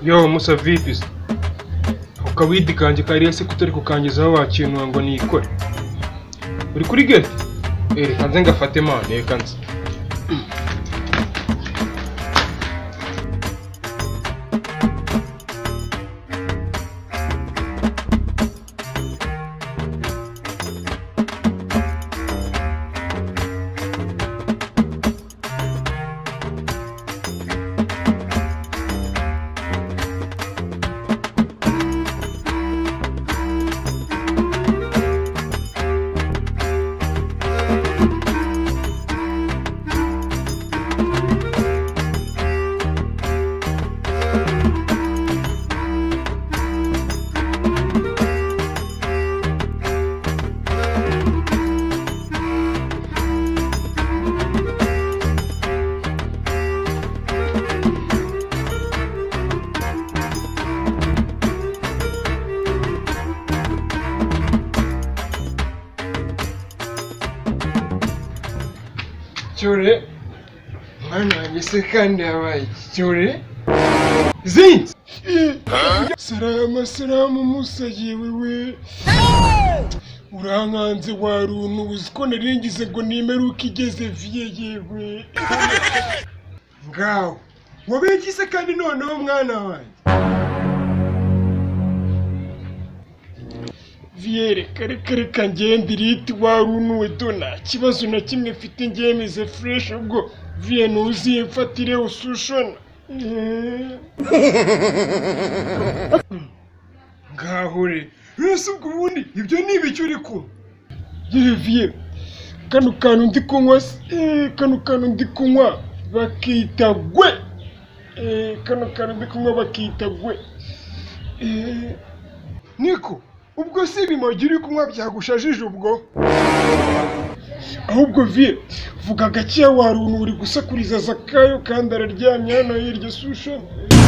Yo Musa vipi? Ukawidi kanje kariya se kutari kukangizaho wakintu ngo nikore. Uri kuri gate? Kanze ngafate mane kanze. Cyore mwana wanjye se kandi yabaye cyore zinzi salamu musaye wewe urankanze waruntu uziko naringize ngo nimeruka igeze vie yewe ngaho wabegise kandi noneho mwana wanjye Viere kare ngende riti warunuwe dona kibazo na kimwe mfite ngemeze fresh ubwo vie nuzi mfatire usushona ngahure rese ubwo bundi ibyo nibicyo uri ko vie kano kantu ndikunywa bakita gwee kano kantu ndikunywa bakita gwee niko ubwo si ibimogi uri kunywa byagushajije ubwo ahubwo vie vuga gake waruntu uri gusakuriza zakayo kandi araryamye hano hirya susho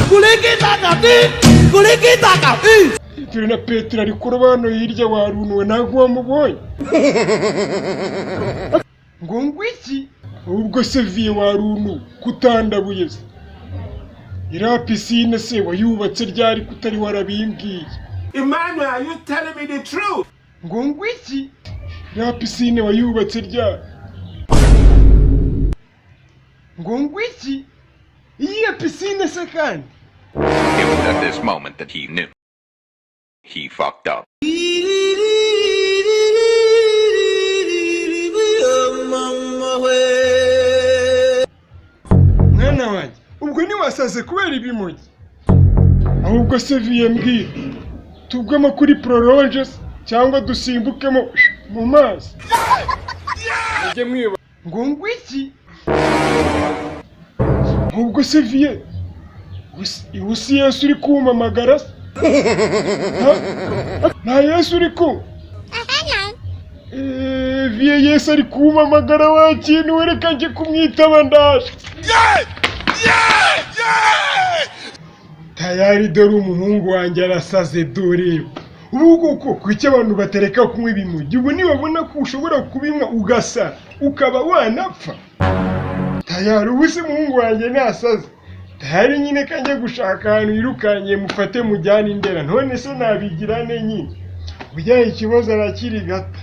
kulikitaka turi na petero ari kuroba hano hirya waruntu we ntabwo wamubonye ngo ngwiki ubwo se vie waruntu kutandabuye se iriya pisine se wayubatse ryari kutari warabimbwiye Emmanuel, are you telling me the truth? Ngo ngwiki ya pisine wayubatse ryari ngo ngwiki iyi pisine se kandi. It was at this moment that he knew. He fucked up. Mwana wanjye ubwo niwasaze kubera ibimogi ahubwo se vie mbwira tubwemo kuri prolonges cyangwa dusimbukemo mu mazi njye mwiba ngo ngwiki ubwo se vie usi Yesu uri kumamagara na Yesu uri ku vie Yesu ari kumamagara wa kintu wereka nje kumwitaba ndaje tayari dore umuhungu wanjye arasaze dore ubu kuki abantu batereka kunywa ibimogi ubu nibabona ko ushobora kubimwa ugasa ukaba wanapfa tayari ubu se umuhungu wanjye nasaze tayari nyine kanjye gushaka ahantu yirukanye mufate mujyane indera none se nabigirane nyine ujyaye ikibazo arakiri gata